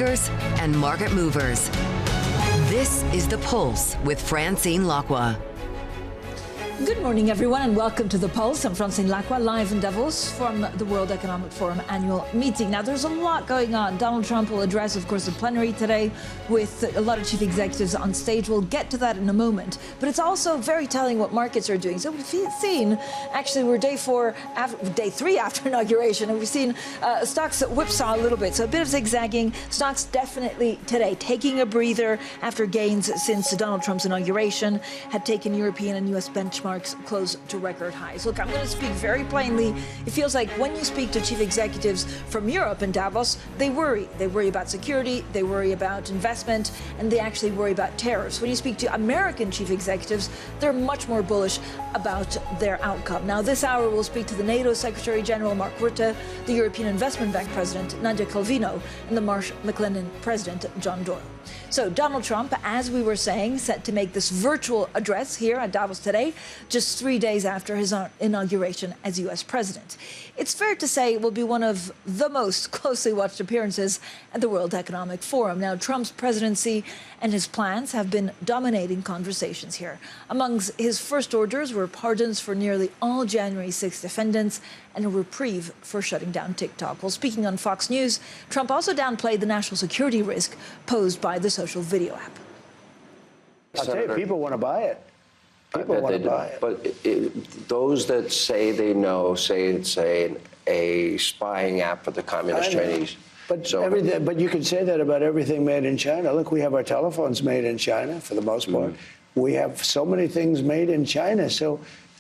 makers and market movers. This is The Pulse with Francine Lacqua. Good morning, everyone, and welcome to The Pulse. I'm Francine Lacqua, live in Davos from the World Economic Forum annual meeting. Now, there's a lot going on. Donald Trump will address, of course, the plenary today with a lot of chief executives on stage. We'll get to that in a moment. But it's also very telling what markets are doing. So we've seen, actually, we're day three after inauguration, and we've seen stocks whipsaw a little bit. So a bit of zigzagging. Stocks definitely today taking a breather after gains since Donald Trump's inauguration had taken European and U.S. benchmarks close to record highs. Look, I'm going to speak very plainly. It feels like when you speak to chief executives from Europe and Davos, they worry. They worry about security, they worry about investment, and they actually worry about tariffs. When you speak to American chief executives, they're much more bullish about their outcome. Now, this hour, we'll speak to the NATO Secretary General Mark Rutte, the European Investment Bank President Nadia Calvino, and the Marsh McLennan President John Doyle. So Donald Trump, as we were saying, set to make this virtual address here at Davos today, just 3 days after his inauguration as U.S. president. It's fair to say it will be one of the most closely watched appearances at the World Economic Forum. Now, Trump's presidency and his plans have been dominating conversations here. Among his first orders were pardons for nearly all January 6 defendants and a reprieve for shutting down TikTok. Well, speaking on Fox News, Trump also downplayed the national security risk posed by the social video app. I'll tell you, people want to buy it. People want to buy it. But those that say they know say it's a spying app for the communist Chinese. But you can say that about everything made in China. Look, we have our telephones made in China for the most part. We have so many things made in China. So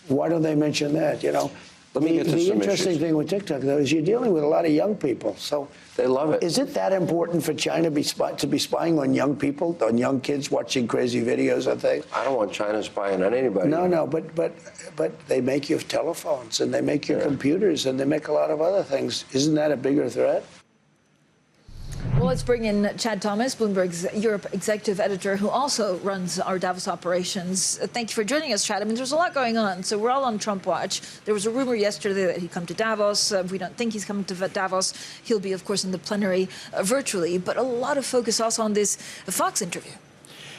why don't they mention that? You know, the interesting thing with TikTok, though, is you're dealing with a lot of young people. So they love it. Is it that important for China to be spying on young people, on young kids watching crazy videos and things? I don't want China spying on anybody. No, but they make your telephones and they make your computers and they make a lot of other things. Isn't that a bigger threat? Well, let's bring in Chad Thomas, Bloomberg's Europe executive editor, who also runs our Davos operations. Thank you for joining us, Chad. I mean, there's a lot going on, so we're all on Trump watch. There was a rumor yesterday that he'd come to Davos. We don't think he's coming to Davos. He'll be, of course, in the plenary virtually, but a lot of focus also on this Fox interview.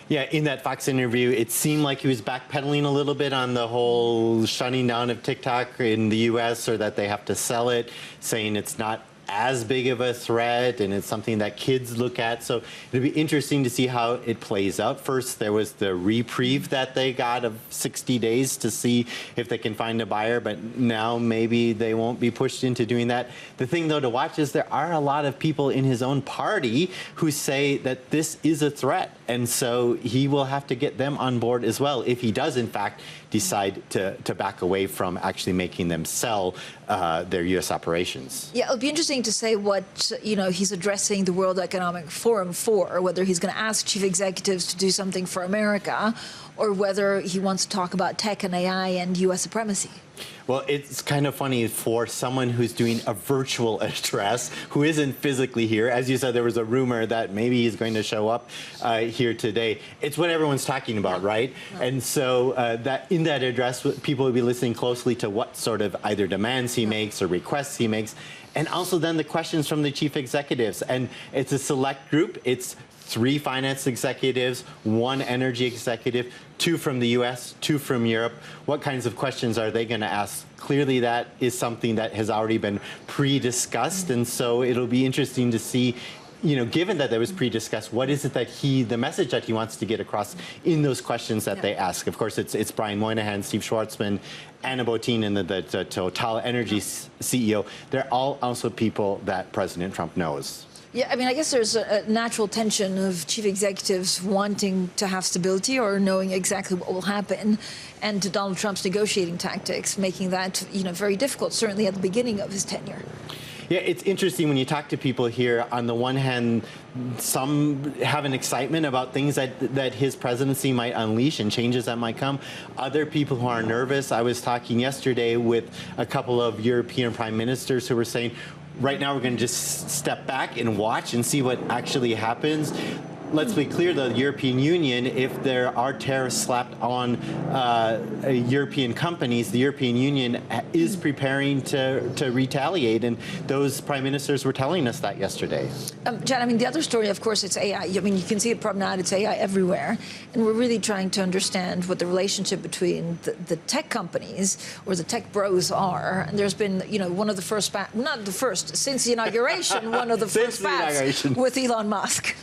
Yeah, in that Fox interview, it seemed like he was backpedaling a little bit on the whole shutting down of TikTok in the U.S. or that they have to sell it, saying it's not as big of a threat and it's something that kids look at. So it'll be interesting to see how it plays out. First, there was the reprieve that they got of 60 days to see if they can find a buyer, but now maybe they won't be pushed into doing that. The thing, though, to watch is there are a lot of people in his own party who say that this is a threat. And so he will have to get them on board as well if he does, in fact, decide to back away from actually making them sell their U.S. operations. Yeah, it'll be interesting to say what, he's addressing the World Economic Forum for, whether he's going to ask chief executives to do something for America or whether he wants to talk about tech and AI and U.S. supremacy. Well, it's kind of funny for someone who's doing a virtual address, who isn't physically here. As you said, there was a rumor that maybe he's going to show up here today. It's what everyone's talking about, right? And so that in that address, people will be listening closely to what sort of either demands he makes or requests he makes, and also then the questions from the chief executives. And it's a select group. It's 3 finance executives, 1 energy executive, 2 from the U.S., 2 from Europe. What kinds of questions are they going to ask? Clearly, that is something that has already been pre-discussed, and so it'll be interesting to see, given that that was pre-discussed, what is it that the message that he wants to get across in those questions that they ask? Of course, it's Brian Moynihan, Steve Schwarzman, Anna Botín, and the Total Energy CEO. They're all also people that President Trump knows. Yeah, I mean, I guess there's a natural tension of chief executives wanting to have stability or knowing exactly what will happen, and Donald Trump's negotiating tactics making that, very difficult, certainly at the beginning of his tenure. Yeah, it's interesting when you talk to people here. On the one hand, some have an excitement about things that his presidency might unleash and changes that might come. Other people who are nervous. I was talking yesterday with a couple of European prime ministers who were saying, right now we're going to just step back and watch and see what actually happens. let's be clear, the European Union, if there are tariffs slapped on European companies, the European Union is preparing to retaliate. And those prime ministers were telling us that yesterday. Jen, I mean, the other story, of course, it's AI. I mean, you can see it from now, it's AI everywhere. And we're really trying to understand what the relationship between the tech companies or the tech bros are. And there's been, you know, one of the first, not the first, since the inauguration, one of the first spats with Elon Musk.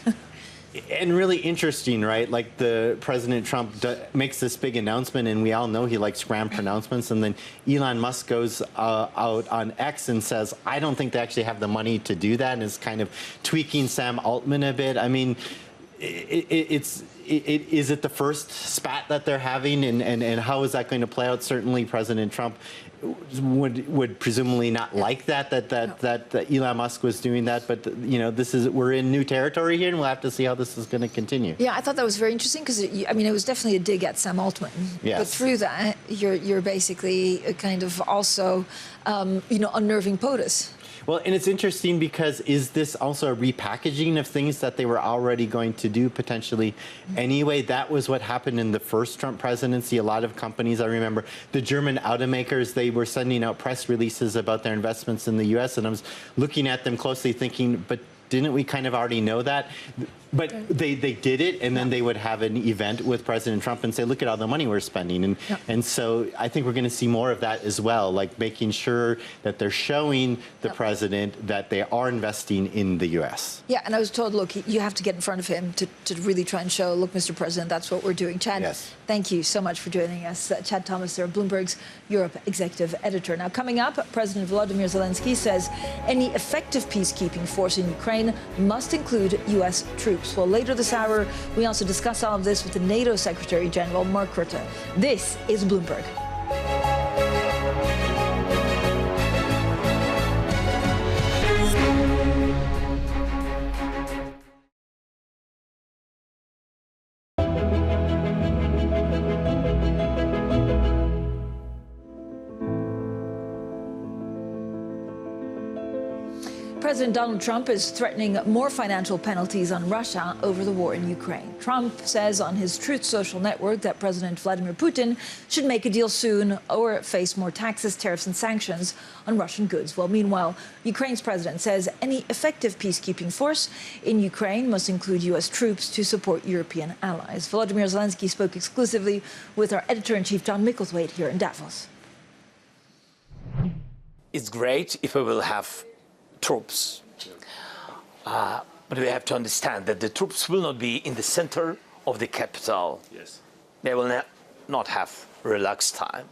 And really interesting, right? Like the President Trump makes this big announcement, and we all know he likes grand pronouncements. And then Elon Musk goes out on X and says, "I don't think they actually have the money to do that," and is kind of tweaking Sam Altman a bit. I mean, is it the first spat that they're having, and how is that going to play out? Certainly, President Trump would presumably not like that Elon Musk was doing that, but you know, we're in new territory here, and we'll have to see how this is going to continue. Yeah, I thought that was very interesting because I mean, it was definitely a dig at Sam Altman. Yes. But through that, you're basically kind of also, you know, unnerving POTUS. Well, and it's interesting because is this also a repackaging of things that they were already going to do potentially anyway? That was what happened in the first Trump presidency. A lot of companies, I remember the German automakers, they were sending out press releases about their investments in the U.S. And I was looking at them closely thinking, but didn't we kind of already know that? But they did it, and then they would have an event with President Trump and say, look at all the money we're spending. And so I think we're going to see more of that as well, like making sure that they're showing the president that they are investing in the U.S. Yeah, and I was told, look, you have to get in front of him to really try and show, look, Mr. President, that's what we're doing. Chad, thank you so much for joining us. Chad Thomas, Bloomberg's Europe executive editor. Now, coming up, President Volodymyr Zelenskiy says any effective peacekeeping force in Ukraine must include U.S. troops. Well, later this hour, we also discuss all of this with the NATO Secretary General, Mark Rutte. This is Bloomberg. President Donald Trump is threatening more financial penalties on Russia over the war in Ukraine. Trump says on his Truth Social network that President Vladimir Putin should make a deal soon or face more taxes, tariffs and sanctions on Russian goods. Well, meanwhile, Ukraine's president says any effective peacekeeping force in Ukraine must include U.S. troops to support European allies. Volodymyr Zelenskiy spoke exclusively with our editor-in-chief, John Micklethwaite, here in Davos. It's great if we will have troops. But we have to understand that the troops will not be in the center of the capital. Yes. They will not have relaxed time.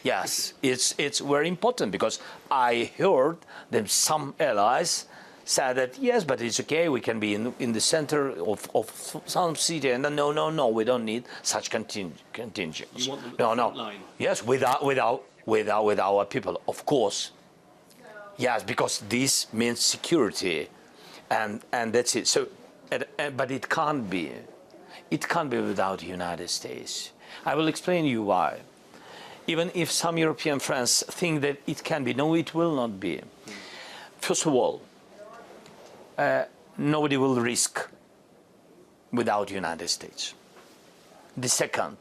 Yes, it's very important because I heard that some allies said that, yes, but it's okay, we can be in the center of some city. And no, we don't need such contingents. You want the front line? Yes, with our people, of course. Yes, because this means security, and that's it. So, but it can't be. It can't be without the United States. I will explain you why. Even if some European friends think that it can be, no, it will not be. First of all, nobody will risk without the United States. The second,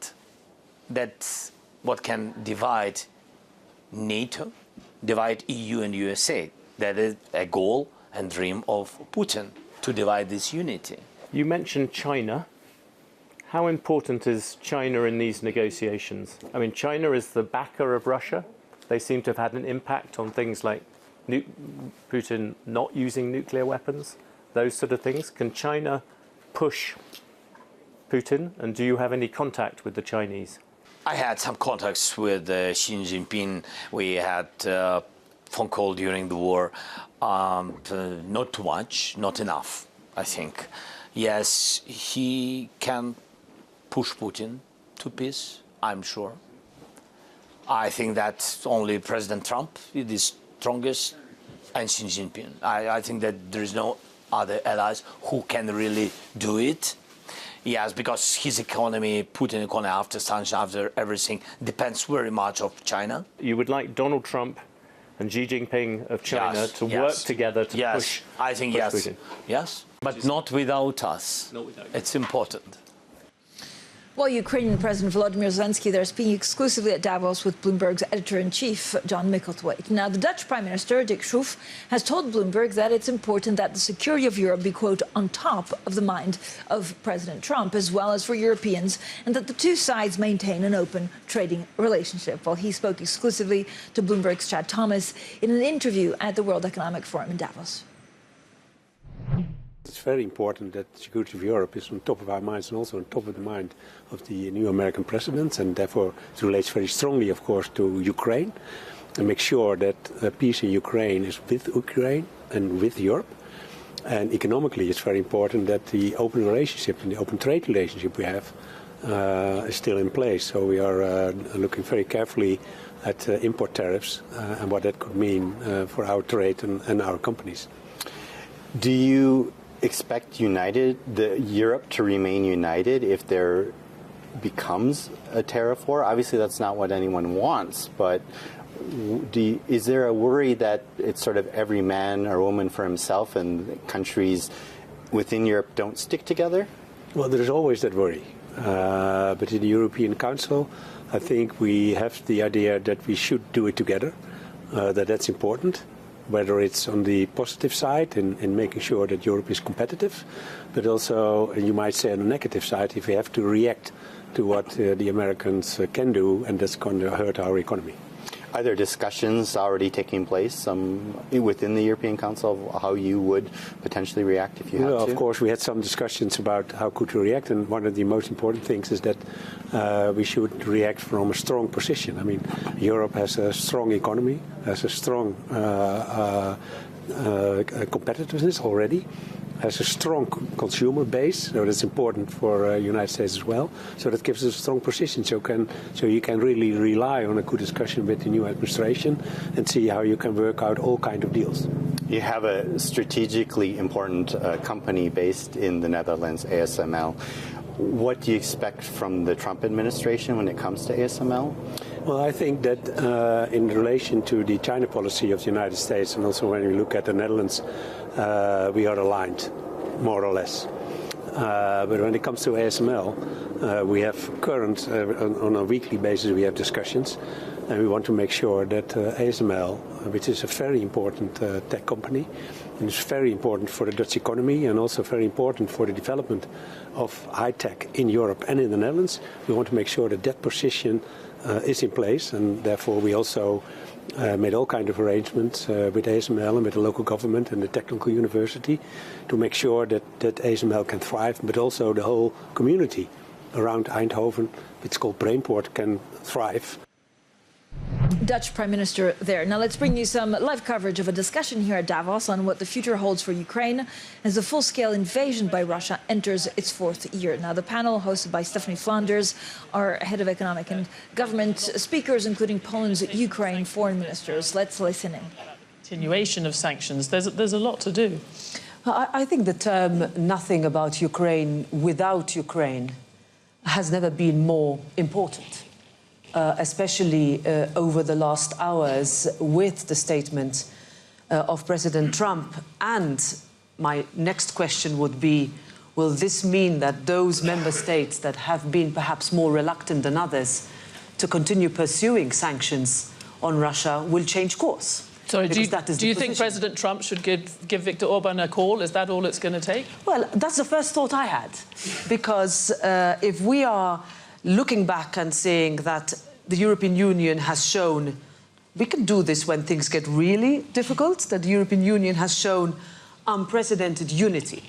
that's what can divide NATO, divide EU and USA. That is a goal and dream of Putin, to divide this unity. You mentioned China. How important is China in these negotiations? I mean, China is the backer of Russia. They seem to have had an impact on things like Putin not using nuclear weapons, those sort of things. Can China push Putin, and do you have any contact with the Chinese? I had some contacts with Xi Jinping. We had a phone call during the war. Not too much, not enough, I think. Yes, he can push Putin to peace, I'm sure. I think that only President Trump is the strongest, and Xi Jinping. I think that there is no other allies who can really do it. Yes, because his economy, Putin's economy, after sanctions, after everything, depends very much on China. You would like Donald Trump and Xi Jinping of China to work together to push I think Putin? Yes. But not without us. Not without us. It's important. Well, Ukrainian President Volodymyr Zelenskiy there speaking exclusively at Davos with Bloomberg's editor-in-chief, John Micklethwaite. Now, the Dutch Prime Minister, Dick Schoof, has told Bloomberg that it's important that the security of Europe be, quote, on top of the mind of President Trump, as well as for Europeans, and that the two sides maintain an open trading relationship. Well, he spoke exclusively to Bloomberg's Chad Thomas in an interview at the World Economic Forum in Davos. It's very important that the security of Europe is on top of our minds and also on top of the mind of the new American president, and therefore it relates very strongly, of course, to Ukraine, and make sure that peace in Ukraine is with Ukraine and with Europe. And economically, it's very important that the open relationship and the open trade relationship we have is still in place. So we are looking very carefully at import tariffs and what that could mean for our trade and our companies. Do you expect Europe to remain united if there becomes a tariff war? Obviously, that's not what anyone wants, but is there a worry that it's sort of every man or woman for himself and countries within Europe don't stick together? Well, there is always that worry. But in the European Council, I think we have the idea that we should do it together, that's important. Whether it's on the positive side in making sure that Europe is competitive, but also, and you might say on the negative side, if we have to react to what the Americans can do, and that's going to hurt our economy. Are there discussions already taking place within the European Council of how you would potentially react if you had to? Well, of course, we had some discussions about how could we react, and one of the most important things is that we should react from a strong position. I mean, Europe has a strong economy, has a strong competitiveness already, has a strong consumer base, so that's important for the United States as well. So that gives us a strong position. So you can really rely on a good discussion with the new administration and see how you can work out all kinds of deals. You have a strategically important company based in the Netherlands, ASML. What do you expect from the Trump administration when it comes to ASML? Well, I think that in relation to the China policy of the United States, and also when we look at the Netherlands, we are aligned, more or less. But when it comes to ASML, we have on a weekly basis, we have discussions, and we want to make sure that ASML, which is a very important tech company, and it's very important for the Dutch economy and also very important for the development of high tech in Europe and in the Netherlands, we want to make sure that that position is in place, and therefore we also made all kinds of arrangements with ASML and with the local government and the technical university to make sure that ASML can thrive, but also the whole community around Eindhoven, it's called Brainport, can thrive. Dutch Prime Minister there. Now let's bring you some live coverage of a discussion here at Davos on what the future holds for Ukraine as the full-scale invasion by Russia enters its fourth year. Now the panel, hosted by Stephanie Flanders, our head of economic and government speakers, including Poland's Ukraine foreign ministers. Let's listen in. Continuation of sanctions. There's a lot to do. I think the term "nothing about Ukraine without Ukraine" has never been more important. Especially over the last hours with the statement of President Trump. And my next question would be, will this mean that those member states that have been perhaps more reluctant than others to continue pursuing sanctions on Russia will change course? Sorry, do you think President Trump should give Viktor Orban a call? Is that all it's going to take? Well, that's the first thought I had. Because if we are looking back and saying that the European Union has shown we can do this when things get really difficult, that the European Union has shown unprecedented unity,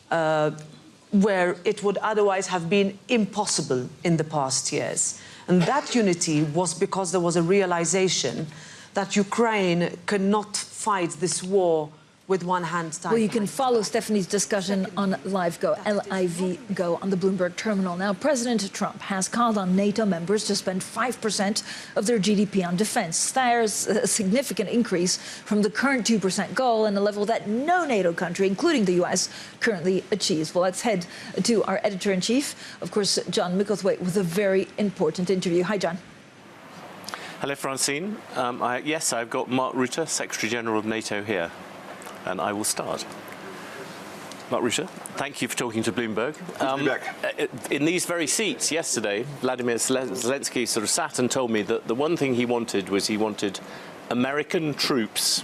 where it would otherwise have been impossible in the past years. And that unity was because there was a realization that Ukraine cannot fight this war with one hand tied. Well, you can follow Stephanie's discussion on LiveGo, L-I-V Go, on the Bloomberg terminal. Now, President Trump has called on NATO members to spend 5% of their GDP on defense. There's a significant increase from the current 2% goal and a level that no NATO country, including the U.S., currently achieves. Well, let's head to our editor-in-chief, of course, John Micklethwaite, with a very important interview. Hi, John. Hello, Francine. Yes, I've got Mark Rutte, Secretary General of NATO, here. And I will start. Mark Rutte, thank you for talking to Bloomberg. In these very seats yesterday, Vladimir Zelensky sort of sat and told me that the one thing he wanted was he wanted American troops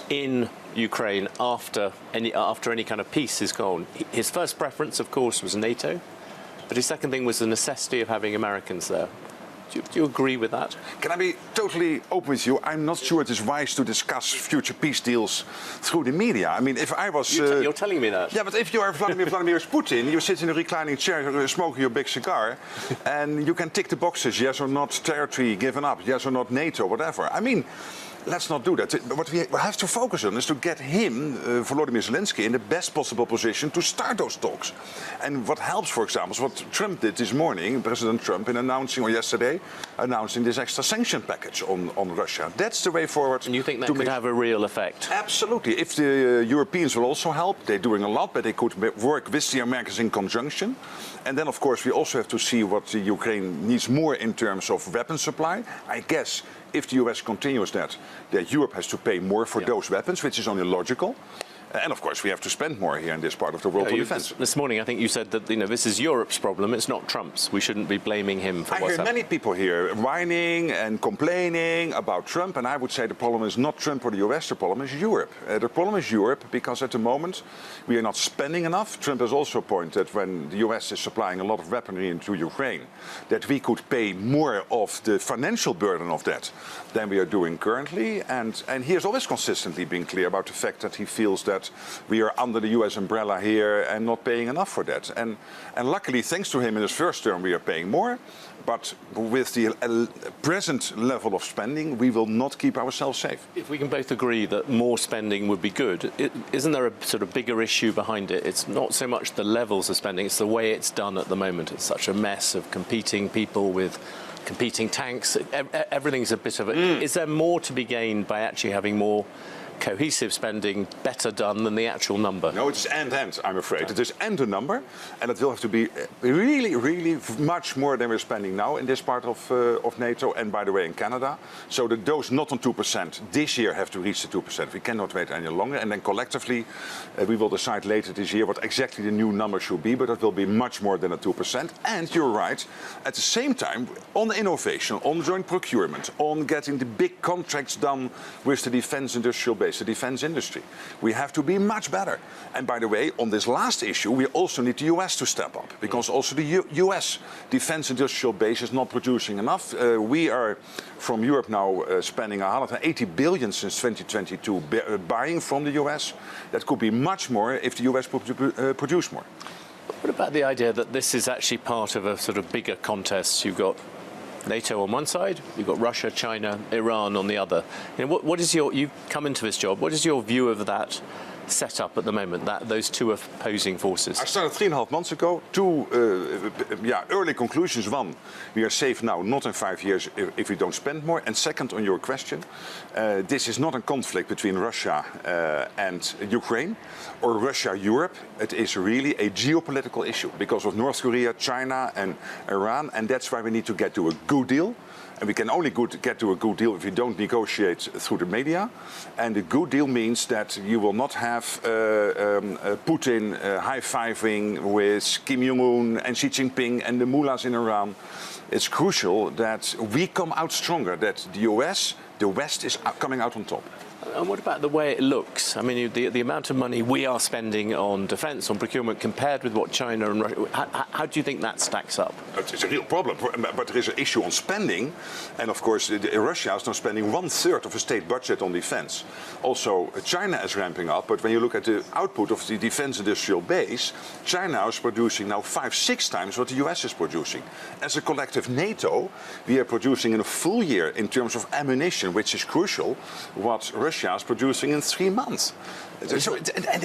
in Ukraine after any kind of peace is gone. His first preference, of course, was NATO, but his second thing was the necessity of having Americans there. Do you agree with that? Can I be totally open with you? I'm not sure it is wise to discuss future peace deals through the media. I mean, if I was... You're telling me that. Yeah, but if you are Vladimir Putin, you sit in a reclining chair smoking your big cigar, and you can tick the boxes, yes or not territory given up, yes or not NATO, whatever. I mean, let's not do that. What we have to focus on is to get him, Volodymyr Zelensky, in the best possible position to start those talks. And what helps, for example, is what Trump did this morning, President Trump, in announcing, or yesterday, announcing this extra sanction package on Russia. That's the way forward. And you think that could have a real effect? Absolutely. If the Europeans will also help, they're doing a lot, but they could work with the Americans in conjunction. And then, of course, we also have to see what the Ukraine needs more in terms of weapon supply. I guess if the US continues that Europe has to pay more for those weapons, which is only logical. And of course, we have to spend more here in this part of the world for defense. This morning, I think you said that this is Europe's problem. It's not Trump's. We shouldn't be blaming him for what's happening. I hear many people here whining and complaining about Trump, and I would say the problem is not Trump or the US. The problem is Europe. The problem is Europe because at the moment we are not spending enough. Trump has also pointed that when the US is supplying a lot of weaponry into Ukraine, that we could pay more of the financial burden of that than we are doing currently. And he has always consistently been clear about the fact that he feels that we are under the US umbrella here and not paying enough for that. And luckily, thanks to him in his first term, we are paying more. But with the present level of spending, we will not keep ourselves safe. If we can both agree that more spending would be good, isn't there a sort of bigger issue behind it? It's not so much the levels of spending, it's the way it's done at the moment. It's such a mess of competing people with competing tanks. Everything's a bit of a... Is there more to be gained by actually having more cohesive spending better done than the actual number? No, it's and, I'm afraid. It is and a number, and it will have to be really, really much more than we're spending now in this part of NATO, and by the way, in Canada. So that those not on 2% this year have to reach the 2%. We cannot wait any longer, and then collectively we will decide later this year what exactly the new number should be, but it will be much more than a 2%. And you're right, at the same time, on innovation, on joint procurement, on getting the big contracts done with the defense industrial base, the defense industry. We have to be much better. And by the way, on this last issue, we also need the US to step up, because also the US defense industrial base is not producing enough. We are, from Europe now, spending 180 billion since 2022 buying from the US. That could be much more if the US produce more. What about the idea that this is actually part of a sort of bigger contest? You've got NATO on one side, you've got Russia, China, Iran on the other. What is you've come into this job, what is your view of that set up at the moment, those two opposing forces? I started 3.5 months ago. Two early conclusions. One, we are safe now, not in 5 years if we don't spend more. And second, on your question, this is not a conflict between Russia and Ukraine or Russia-Europe. It is really a geopolitical issue because of North Korea, China and Iran, and that's why we need to get to a good deal. And we can only get to a good deal if we don't negotiate through the media. And a good deal means that you will not have Putin high-fiving with Kim Jong-un and Xi Jinping and the mullahs in Iran. It's crucial that we come out stronger, that the US, the West is coming out on top. And what about the way it looks? I mean, the amount of money we are spending on defence, on procurement, compared with what China and Russia, how do you think that stacks up? It's a real problem, but there is an issue on spending. And of course, Russia is now spending 1/3 of the state budget on defence. Also, China is ramping up, but when you look at the output of the defence industrial base, China is producing now 5-6 times what the US is producing. As a collective NATO, we are producing in a full year in terms of ammunition, which is crucial, what Russia is producing in 3 months. So, and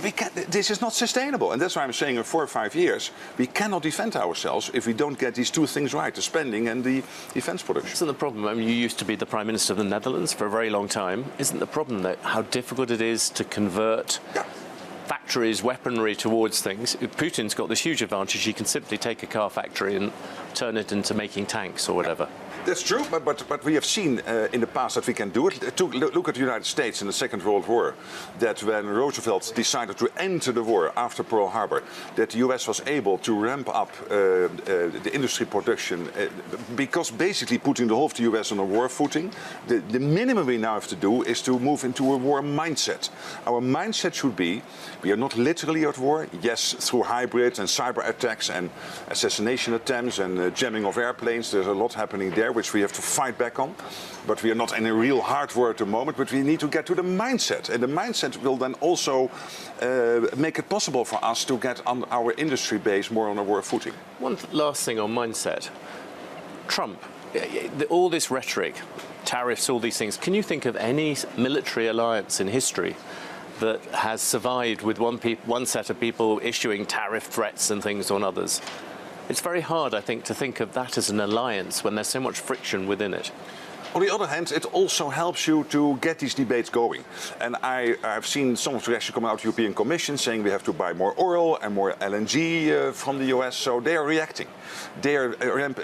this is not sustainable. And that's why I'm saying in 4 or 5 years, we cannot defend ourselves if we don't get these two things right, the spending and the defense production. Isn't the problem, I mean, you used to be the Prime Minister of the Netherlands for a very long time. Isn't the problem that how difficult it is to convert factories, weaponry towards things? Putin's got this huge advantage. He can simply take a car factory and turn it into making tanks or whatever. That's true, but we have seen in the past that we can do it. Look at the United States in the Second World War, that when Roosevelt decided to enter the war after Pearl Harbor, that the US was able to ramp up the industry production because basically putting the whole of the US on a war footing. The minimum we now have to do is to move into a war mindset. Our mindset should be, we are not literally at war, yes, through hybrid and cyber attacks and assassination attempts and jamming of airplanes, there's a lot happening there which we have to fight back on. But we are not in a real hard war at the moment, but we need to get to the mindset. And the mindset will then also make it possible for us to get on our industry base more on a war footing. One last thing on mindset. Trump, all this rhetoric, tariffs, all these things, can you think of any military alliance in history that has survived with one set of people issuing tariff threats and things on others? It's very hard, I think, to think of that as an alliance when there's so much friction within it. On the other hand, it also helps you to get these debates going. And I've seen some of the reaction coming out of the European Commission saying we have to buy more oil and more LNG from the US. So they are reacting. They are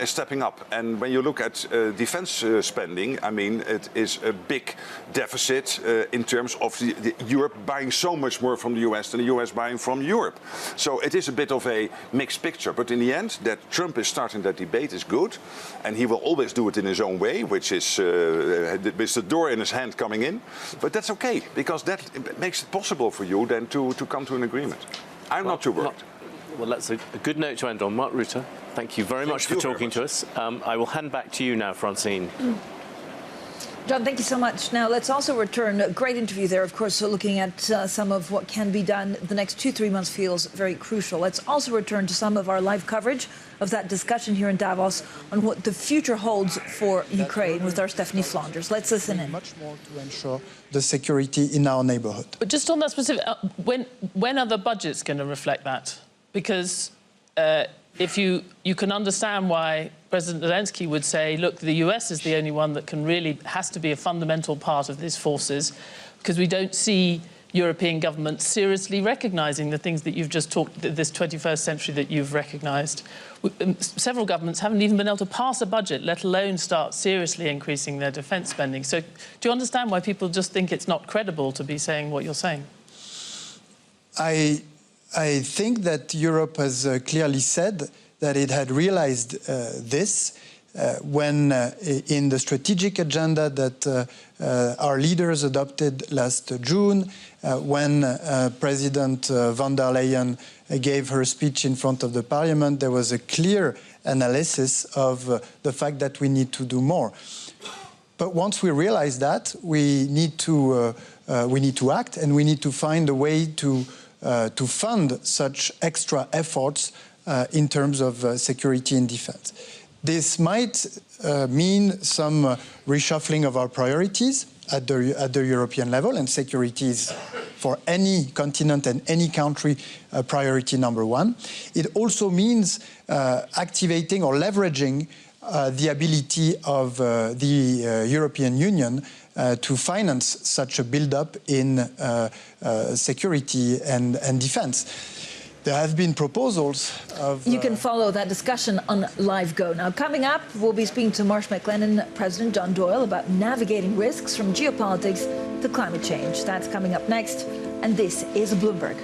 stepping up. And when you look at defense spending, I mean, it is a big deficit in terms of Europe buying so much more from the US than the US buying from Europe. So it is a bit of a mixed picture. But in the end, that Trump is starting that debate is good. And he will always do it in his own way, which is with the door in his hand coming in. But that's okay, because that makes it possible for you then to come to an agreement. I'm not too worried. Well, that's a good note to end on. Mark Rutte, thank you very much for talking to us. I will hand back to you now, Francine. John, thank you so much. Now, let's also return. A great interview there, of course, so looking at some of what can be done. The next 2-3 months feels very crucial. Let's also return to some of our live coverage of that discussion here in Davos on what the future holds for Ukraine with our Stephanie Flanders. Let's listen in. Much more to ensure the security in our neighborhood. But just on that specific, when are the budgets going to reflect that? Because if you can understand why President Zelenskiy would say, look, the US is the only one that has to be a fundamental part of these forces, because we don't see European governments seriously recognising the things that you've just talked, this 21st century that you've recognised. Several governments haven't even been able to pass a budget, let alone start seriously increasing their defence spending. So do you understand why people just think it's not credible to be saying what you're saying? I think that Europe has clearly said that it had realized this when in the strategic agenda that our leaders adopted last June, when President von der Leyen gave her speech in front of the Parliament, there was a clear analysis of the fact that we need to do more. But once we realize that, we need to act, and we need to find a way to fund such extra efforts in terms of security and defense. This might mean some reshuffling of our priorities at the European level, and security is for any continent and any country priority number one. It also means activating or leveraging the ability of the European Union to finance such a build-up in security and defense. There have been proposals of... You can follow that discussion on Live Go. Now, coming up, we'll be speaking to Marsh McLennan President John Doyle about navigating risks from geopolitics to climate change. That's coming up next, and this is Bloomberg.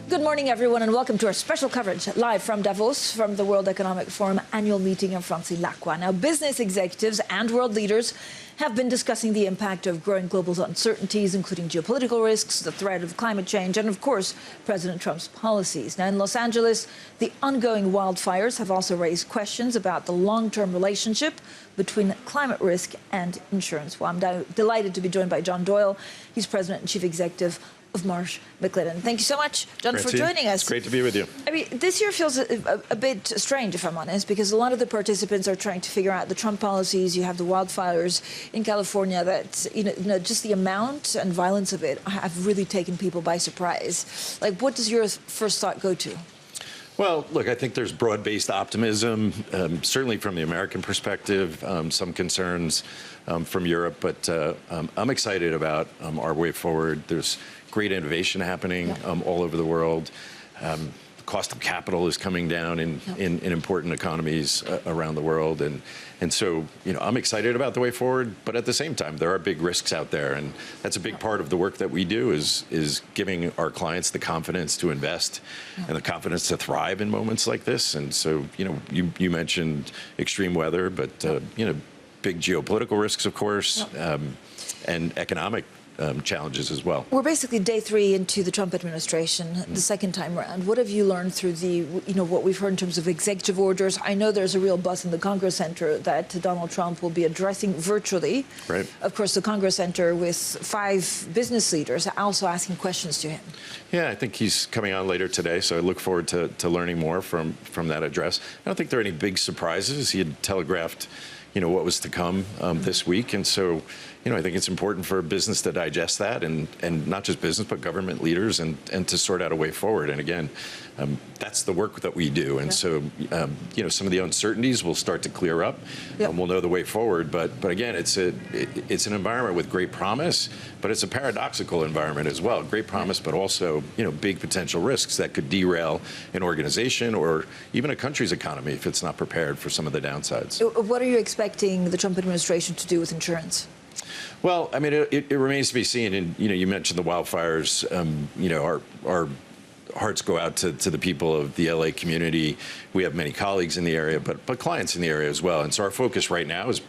Good morning, everyone, and welcome to our special coverage live from Davos, from the World Economic Forum annual meeting of Francine Lacqua. Now, business executives and world leaders have been discussing the impact of growing global uncertainties, including geopolitical risks, the threat of climate change, and, of course, President Trump's policies. Now, in Los Angeles, the ongoing wildfires have also raised questions about the long-term relationship between climate risk and insurance. Well, I'm delighted to be joined by John Doyle. He's President and Chief Executive of Marsh McLennan. Thank you so much, John, for joining us. It's great to be with you. I mean, this year feels a bit strange, if I'm honest, because a lot of the participants are trying to figure out the Trump policies. You have the wildfires in California that, just the amount and violence of it have really taken people by surprise. Like, what does your first thought go to? Well, look, I think there's broad-based optimism, certainly from the American perspective, some concerns from Europe, but I'm excited about our way forward. There's great innovation happening all over the world. The cost of capital is coming down in important economies around the world, and so I'm excited about the way forward. But at the same time, there are big risks out there, and that's a big part of the work that we do is giving our clients the confidence to invest and the confidence to thrive in moments like this. And so you mentioned extreme weather, but big geopolitical risks, of course, and economic challenges as well. We're basically day 3 into the Trump administration, the second time around. What have you learned through the, what we've heard in terms of executive orders? I know there's a real buzz in the Congress Center that Donald Trump will be addressing virtually. Right. Of course, the Congress Center with 5 business leaders also asking questions to him. Yeah, I think he's coming on later today, so I look forward to learning more from that address. I don't think there are any big surprises. He had telegraphed what was to come this week. And so, I think it's important for business to digest that, and not just business, but government leaders, and to sort out a way forward. And again, that's the work that we do. And so, some of the uncertainties will start to clear up, and we'll know the way forward. But again, it's an environment with great promise, but it's a paradoxical environment as well. Great promise, but also, big potential risks that could derail an organization or even a country's economy if it's not prepared for some of the downsides. What are you expecting the Trump administration to do with insurance? Well, I mean, it remains to be seen. And, you mentioned the wildfires. Our hearts go out to the people of the LA community. We have many colleagues in the area, but clients in the area as well. And so our focus right now is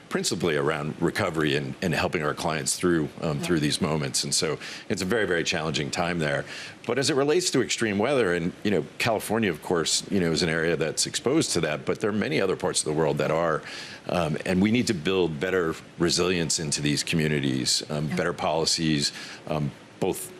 principally around recovery and helping our clients through these moments. And so it's a very, very challenging time there. But as it relates to extreme weather, and California, of course, is an area that's exposed to that, but there are many other parts of the world that are. And we need to build better resilience into these communities, better policies, both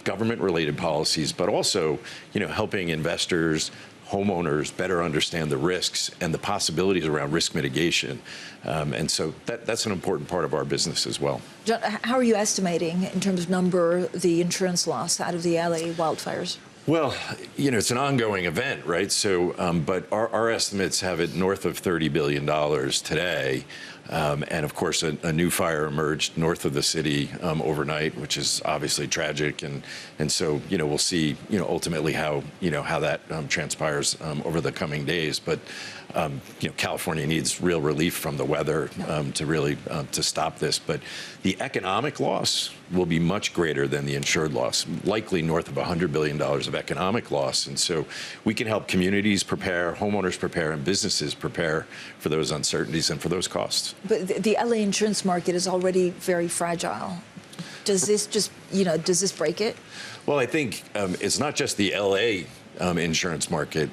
government-related policies, but also, helping investors, homeowners better understand the risks and the possibilities around risk mitigation. And so that's an important part of our business as well. John, how are you estimating, in terms of number, the insurance loss out of the LA wildfires? Well, it's an ongoing event, right? So, but our estimates have it north of $30 billion today. And of course, a new fire emerged north of the city overnight, which is obviously tragic. And so, we'll see, ultimately how that transpires over the coming days. But, California needs real relief from the weather to really to stop this. But the economic loss will be much greater than the insured loss, likely north of $100 billion of economic loss. And so we can help communities prepare, homeowners prepare, and businesses prepare for those uncertainties and for those costs. But the LA insurance market is already very fragile. Does this just, does this break it? Well, I think it's not just the LA insurance market.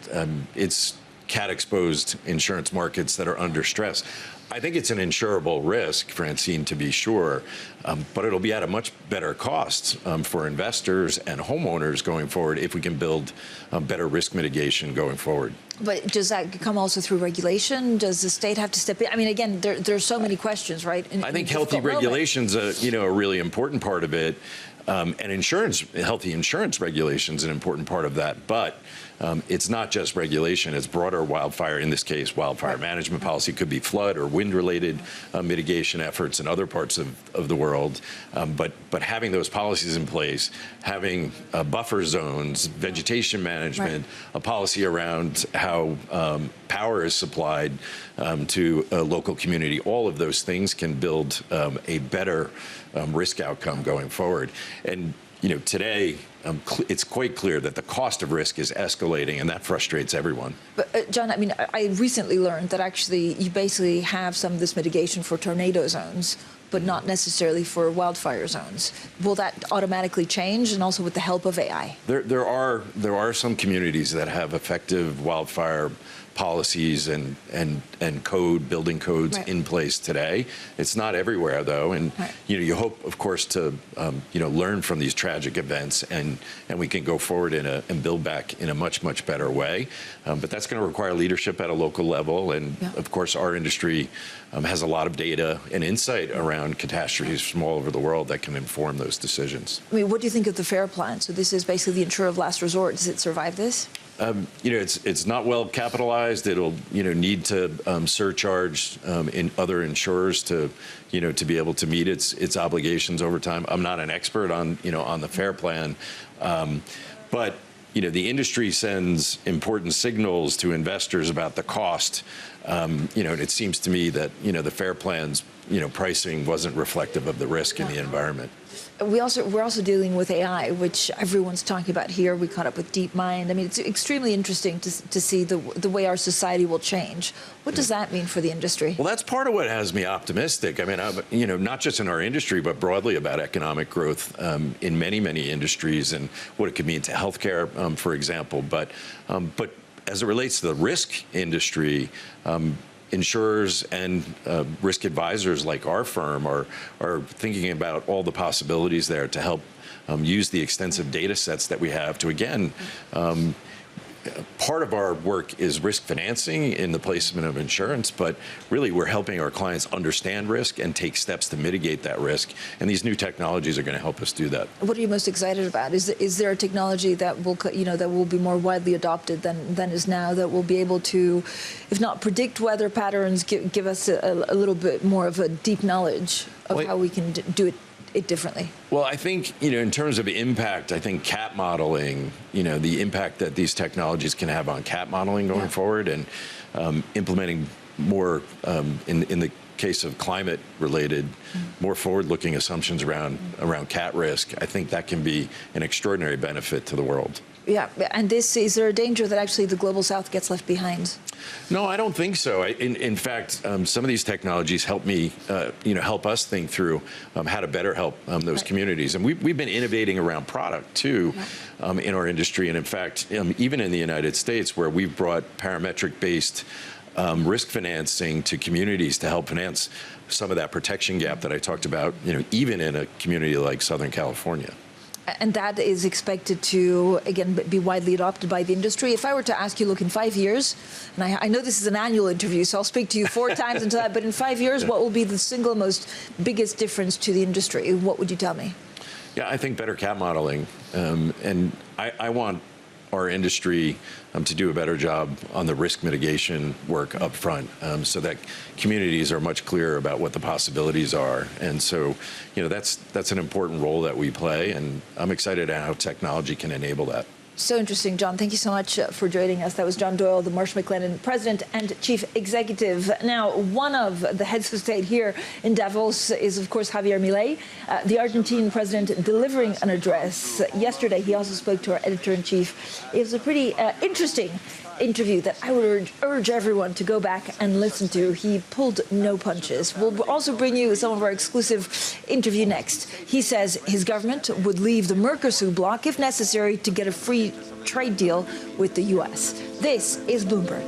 It's cat-exposed insurance markets that are under stress. I think it's an insurable risk, Francine, to be sure, but it'll be at a much better cost for investors and homeowners going forward if we can build better risk mitigation going forward. But does that come also through regulation? Does the state have to step in? I mean, again, there's so many questions, right? I think healthy regulation's a really important part of it. And healthy insurance regulation is an important part of that. But it's not just regulation, it's broader wildfire, in this case, wildfire management policy. Could be flood or wind-related mitigation efforts in other parts of the world. But having those policies in place, having buffer zones, vegetation management, a policy around how power is supplied to a local community, all of those things can build a better risk outcome going forward. And today, it's quite clear that the cost of risk is escalating, and that frustrates everyone. But, John, I mean, I recently learned that actually you basically have some of this mitigation for tornado zones, but not necessarily for wildfire zones. Will that automatically change, and also with the help of AI? There are some communities that have effective wildfire policies and building codes in place today. It's not everywhere, though, and you hope, of course, to learn from these tragic events, and we can go forward and build back in a much better way. But that's going to require leadership at a local level, and of course, our industry has a lot of data and insight around catastrophes from all over the world that can inform those decisions. I mean, what do you think of the FAIR plan? So this is basically the insurer of last resort. Does it survive this? it's not well capitalized. It'll, need to surcharge in other insurers to, to be able to meet its obligations over time. I'm not an expert on, on the FAIR plan, but the industry sends important signals to investors about the cost. And it seems to me that, the FAIR plan's, pricing wasn't reflective of the risk in the environment. We're also dealing with AI, which everyone's talking about here. We caught up with DeepMind. I mean, it's extremely interesting to see the way our society will change. What does that mean for the industry? Well, that's part of what has me optimistic. I mean, not just in our industry, but broadly about economic growth in many, many industries and what it could mean to healthcare, for example. But as it relates to the risk industry, insurers and risk advisors like our firm are thinking about all the possibilities there to help use the extensive data sets that we have to, again, part of our work is risk financing in the placement of insurance, but really we're helping our clients understand risk and take steps to mitigate that risk. And these new technologies are going to help us do that. What are you most excited about? Is there a technology that will, that will be more widely adopted than is now, that will be able to, if not predict weather patterns, give us a little bit more of a deep knowledge of how we can do it differently? Well, I think, in terms of impact, I think cat modeling, the impact that these technologies can have on cat modeling going forward, and implementing more, in the case of climate-related, more forward-looking assumptions around cat risk, I think that can be an extraordinary benefit to the world. Yeah, and is there a danger that actually the global south gets left behind? No, I don't think so. In fact, some of these technologies help me, help us think through how to better help those communities. And we've been innovating around product too, in our industry. And in fact, even in the United States, where we've brought parametric-based risk financing to communities to help finance some of that protection gap that I talked about, even in a community like Southern California. And that is expected to, again, be widely adopted by the industry. If I were to ask you, look, in 5 years, and I know this is an annual interview, so I'll speak to you 4 times until that, but in 5 years, what will be the single most biggest difference to the industry? What would you tell me? Yeah, I think better cat modeling. And I want our industry to do a better job on the risk mitigation work up front, so that communities are much clearer about what the possibilities are. And so, that's an important role that we play, and I'm excited at how technology can enable that. So interesting, John. Thank you so much for joining us. That was John Doyle, the Marsh McLennan President and Chief Executive. Now, one of the heads of state here in Davos is, of course, Javier Milei, the Argentinian president, delivering an address. Yesterday, he also spoke to our editor-in-chief. It was a pretty interesting interview that I would urge everyone to go back and listen to. He pulled no punches. We'll also bring you some of our exclusive interview next. He says his government would leave the Mercosur bloc if necessary to get a free trade deal with the U.S. This is Bloomberg.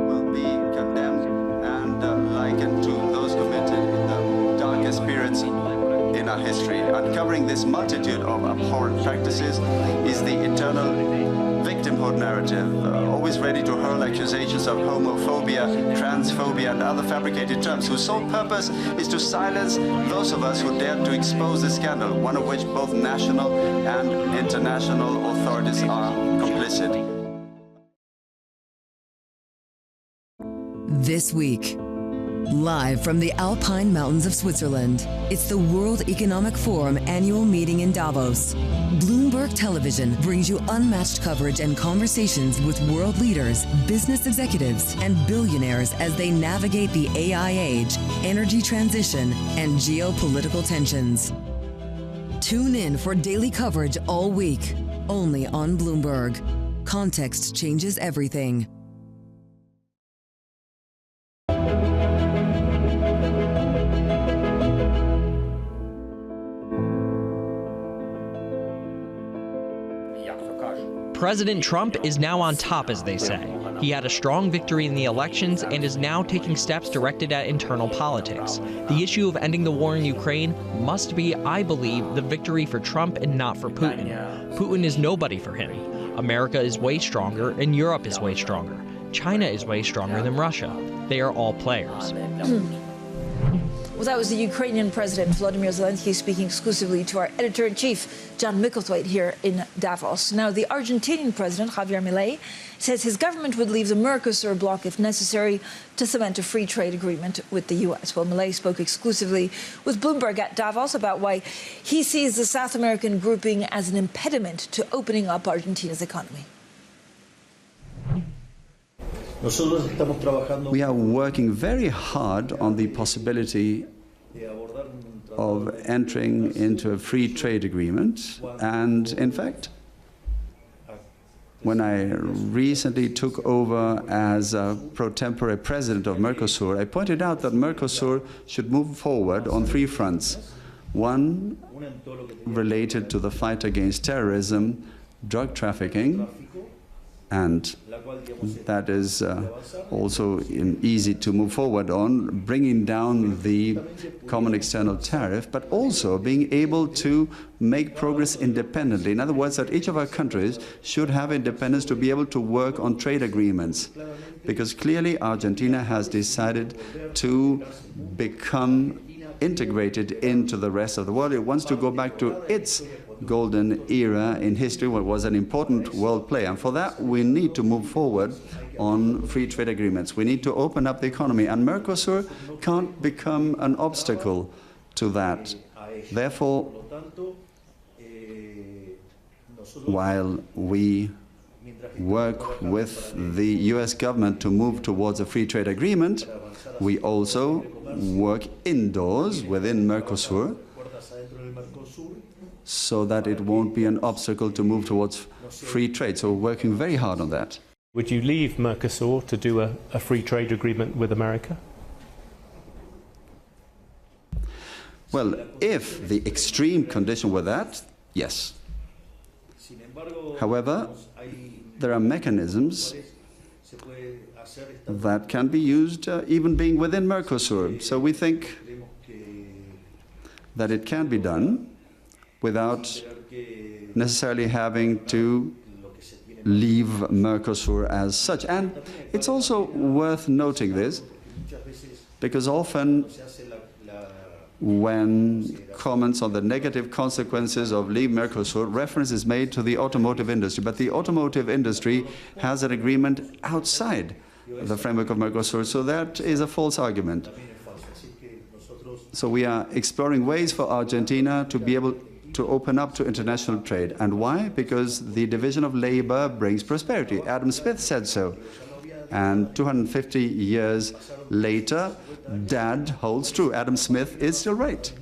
Will be condemned and likened to those committed in the darkest periods in our history. Uncovering this multitude of abhorrent practices is the eternal victimhood narrative, always ready to hurl accusations of homophobia, transphobia, and other fabricated terms, whose sole purpose is to silence those of us who dared to expose the scandal, one of which both national and international authorities are complicit. This week, live from the Alpine Mountains of Switzerland, it's the World Economic Forum annual meeting in Davos. Bloomberg Television brings you unmatched coverage and conversations with world leaders, business executives, and billionaires as they navigate the AI age, energy transition, and geopolitical tensions. Tune in for daily coverage all week, only on Bloomberg. Context changes everything. President Trump is now on top, as they say. He had a strong victory in the elections and is now taking steps directed at internal politics. The issue of ending the war in Ukraine must be, I believe, the victory for Trump and not for Putin. Putin is nobody for him. America is way stronger and Europe is way stronger. China is way stronger than Russia. They are all players. Well, that was the Ukrainian President Volodymyr Zelensky speaking exclusively to our editor-in-chief, John Micklethwaite, here in Davos. Now, the Argentinian President, Javier Milei, says his government would leave the Mercosur bloc if necessary to cement a free trade agreement with the U.S. Well, Milei spoke exclusively with Bloomberg at Davos about why he sees the South American grouping as an impediment to opening up Argentina's economy. We are working very hard on the possibility of entering into a free trade agreement. And in fact, when I recently took over as a pro tempore president of Mercosur, I pointed out that Mercosur should move forward on three fronts. One related to the fight against terrorism, drug trafficking, and that is also easy to move forward on, bringing down the common external tariff, but also being able to make progress independently. In other words, that each of our countries should have independence to be able to work on trade agreements, because clearly Argentina has decided to become integrated into the rest of the world. It wants to go back to its golden era in history, what was an important world player. And for that, we need to move forward on free trade agreements. We need to open up the economy, and Mercosur can't become an obstacle to that. Therefore, while we work with the US government to move towards a free trade agreement, we also work indoors within Mercosur, so that it won't be an obstacle to move towards free trade. So we're working very hard on that. Would you leave Mercosur to do a free trade agreement with America? Well, if the extreme condition were that, yes. However, there are mechanisms that can be used even being within Mercosur. So we think that it can be done without necessarily having to leave Mercosur as such. And it's also worth noting this, because often when comments on the negative consequences of leaving Mercosur, reference is made to the automotive industry. But the automotive industry has an agreement outside the framework of Mercosur, so that is a false argument. So we are exploring ways for Argentina to be able to open up to international trade. And why? Because the division of labor brings prosperity. Adam Smith said so. And 250 years later, that holds true. Adam Smith is still right.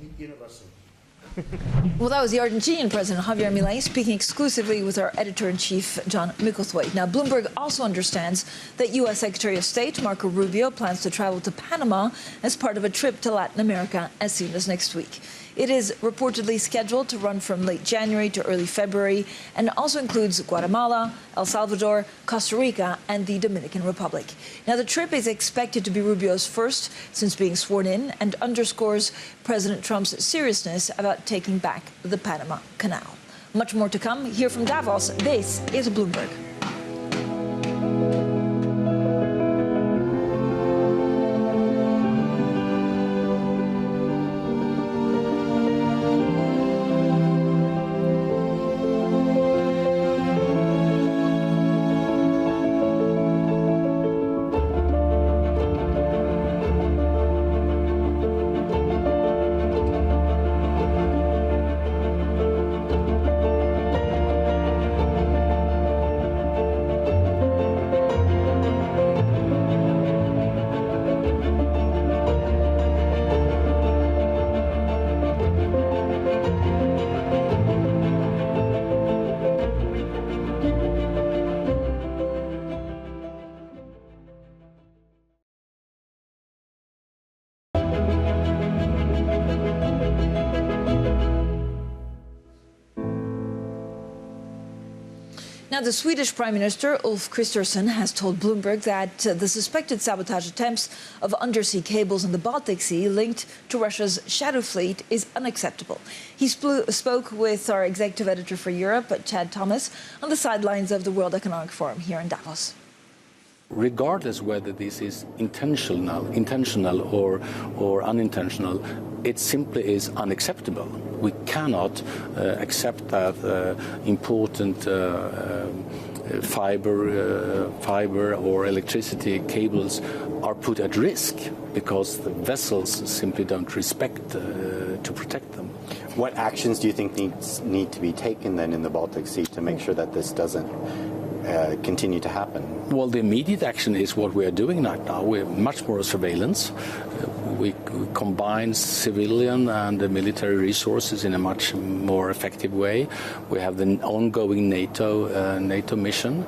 Well, that was the Argentinian President, Javier Milei, speaking exclusively with our editor-in-chief, John Micklethwaite. Now, Bloomberg also understands that U.S. Secretary of State Marco Rubio plans to travel to Panama as part of a trip to Latin America as soon as next week. It is reportedly scheduled to run from late January to early February and also includes Guatemala, El Salvador, Costa Rica, and the Dominican Republic. Now, the trip is expected to be Rubio's first since being sworn in and underscores President Trump's seriousness about taking back the Panama Canal. Much more to come. Here from Davos, this is Bloomberg. Now, the Swedish Prime Minister, Ulf Kristersson, has told Bloomberg that the suspected sabotage attempts of undersea cables in the Baltic Sea linked to Russia's shadow fleet is unacceptable. He spoke with our executive editor for Europe, Chad Thomas, on the sidelines of the World Economic Forum here in Davos. regardless whether this is intentional or unintentional, it simply is unacceptable. We cannot accept that important fiber or electricity cables are put at risk because the vessels simply don't respect to protect them. What actions do you think need to be taken then in the Baltic Sea to make sure that this doesn't continue to happen? Well, the immediate action is what we are doing right now. We have much more surveillance. We combine civilian and military resources in a much more effective way. We have the ongoing NATO mission,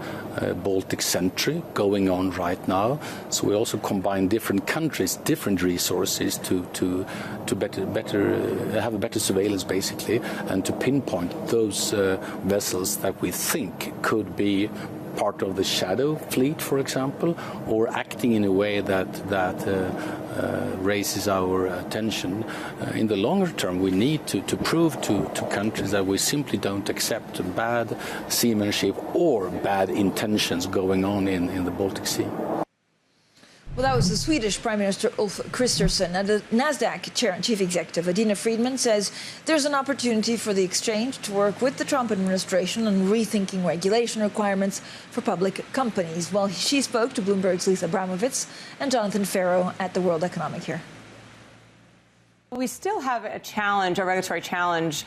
Baltic Sentry, going on right now. So we also combine different countries, different resources to have a better surveillance, basically, and to pinpoint those vessels that we think could be part of the shadow fleet, for example, or acting in a way that raises our attention. In the longer term, we need to prove to countries that we simply don't accept bad seamanship or bad intentions going on in the Baltic Sea. Well, that was the Swedish Prime Minister Ulf Kristersson. And the NASDAQ Chair and Chief Executive Adina Friedman says there's an opportunity for the exchange to work with the Trump administration on rethinking regulation requirements for public companies. Well, she spoke to Bloomberg's Lisa Abramovitz and Jonathan Ferro at the World Economic here. We still have a challenge, a regulatory challenge,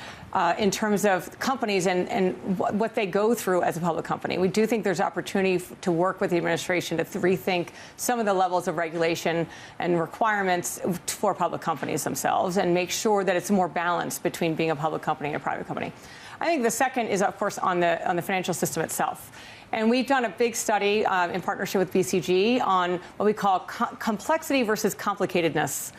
in terms of companies and what they go through as a public company. We do think there's opportunity to work with the administration to rethink some of the levels of regulation and requirements for public companies themselves and make sure that it's more balanced between being a public company and a private company. I think the second is, of course, on the financial system itself. And we've done a big study in partnership with BCG on what we call complexity versus complicatedness.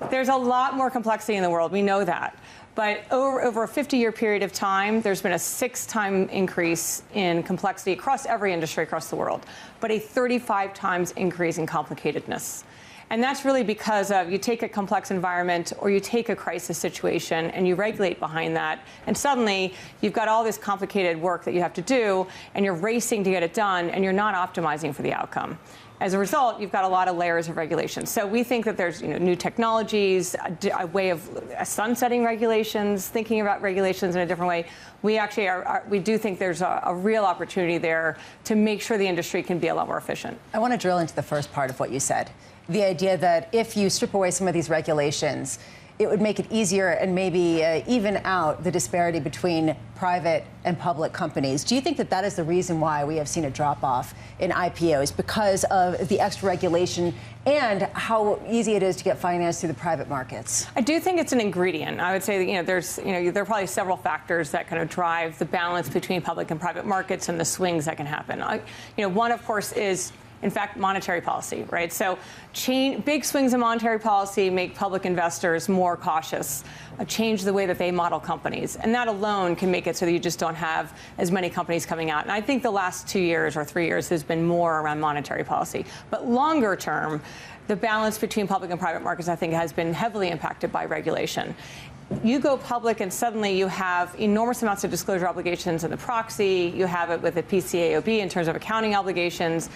There's a lot more complexity in the world. We know that. But over a 50-year period of time, there's been a 6-time increase in complexity across every industry across the world, but a 35 times increase in complicatedness. And that's really because of you take a complex environment or you take a crisis situation and you regulate behind that. And suddenly you've got all this complicated work that you have to do and you're racing to get it done and you're not optimizing for the outcome. As a result, you've got a lot of layers of regulation. So we think that there's new technologies, a way of sunsetting regulations, thinking about regulations in a different way. We actually we do think there's a real opportunity there to make sure the industry can be a lot more efficient. I want to drill into the first part of what you said. The idea that if you strip away some of these regulations, it would make it easier and maybe even out the disparity between private and public companies. Do you think that that is the reason why we have seen a drop-off in IPOs, because of the extra regulation and how easy it is to get financed through the private markets? I do think it's an ingredient. I would say that, there are probably several factors that kind of drive the balance between public and private markets and the swings that can happen. One, of course, is in fact, monetary policy, right? So big swings in monetary policy make public investors more cautious, change the way that they model companies. And that alone can make it so that you just don't have as many companies coming out. And I think the last 2 years or 3 years has been more around monetary policy. But longer term, the balance between public and private markets, I think, has been heavily impacted by regulation. You go public and suddenly you have enormous amounts of disclosure obligations in the proxy. You have it with the PCAOB in terms of accounting obligations.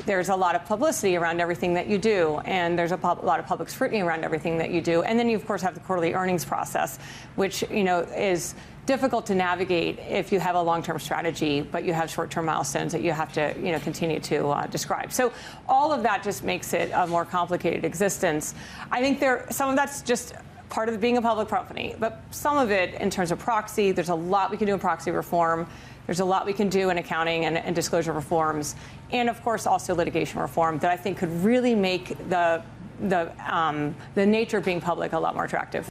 There's a lot of publicity around everything that you do, and there's a lot of public scrutiny around everything that you do. And then you, of course, have the quarterly earnings process, which, is difficult to navigate if you have a long-term strategy, but you have short-term milestones that you have to, continue to describe. So all of that just makes it a more complicated existence. I think some of that's just part of being a public company, but some of it in terms of proxy, there's a lot we can do in proxy reform. There's a lot we can do in accounting and disclosure reforms, and of course also litigation reform that I think could really make the nature of being public a lot more attractive.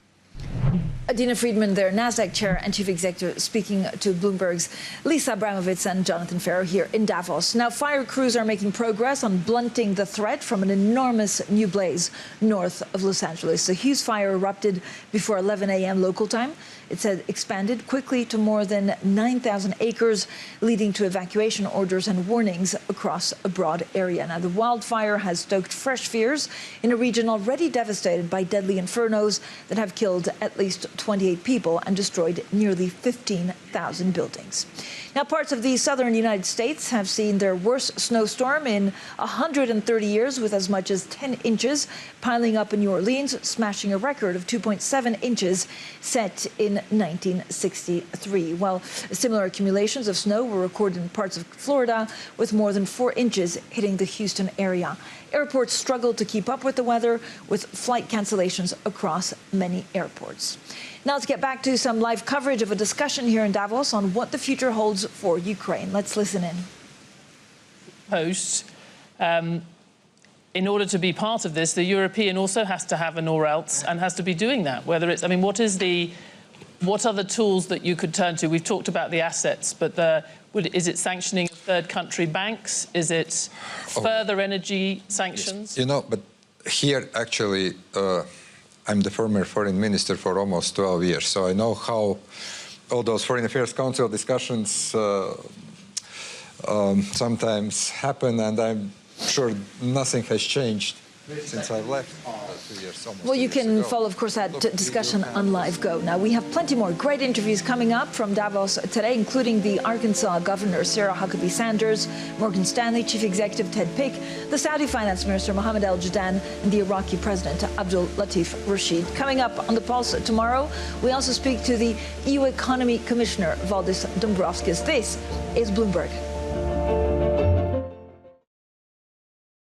Adina Friedman, their NASDAQ chair and chief executive, speaking to Bloomberg's Lisa Abramovitz and Jonathan Ferro here in Davos. Now, fire crews are making progress on blunting the threat from an enormous new blaze north of Los Angeles. A huge fire erupted before 11 a.m. local time It said expanded quickly to more than 9,000 acres, leading to evacuation orders and warnings across a broad area. Now, the wildfire has stoked fresh fears in a region already devastated by deadly infernos that have killed at least 28 people and destroyed nearly 15,000 buildings. Now, parts of the southern United States have seen their worst snowstorm in 130 years, with as much as 10 inches piling up in New Orleans, smashing a record of 2.7 inches set in 1963. While similar accumulations of snow were recorded in parts of Florida, with more than 4 inches hitting the Houston area. Airports struggled to keep up with the weather, with flight cancellations across many airports. Now let's get back to some live coverage of a discussion here in Davos on what the future holds for Ukraine. Let's listen in. Post, in order to be part of this, the European also has to have an or else and has to be doing that. Whether it's, I mean, what are the tools that you could turn to? We've talked about the assets, but is it sanctioning third country banks? Is it further energy sanctions? Yes. You know, but here actually, I'm the former foreign minister for almost 12 years, so I know how all those Foreign Affairs Council discussions sometimes happen, and I'm sure nothing has changed since I left 2 years. Well, you can follow, of course, that discussion on Live Go. Now, we have plenty more great interviews coming up from Davos today, including the Arkansas Governor Sarah Huckabee Sanders, Morgan Stanley Chief Executive Ted Pick, the Saudi Finance Minister Mohammed Al Jadaan, and the Iraqi President Abdul Latif Rashid. Coming up on the Pulse tomorrow, we also speak to the EU Economy Commissioner Valdis Dombrovskis. This is Bloomberg.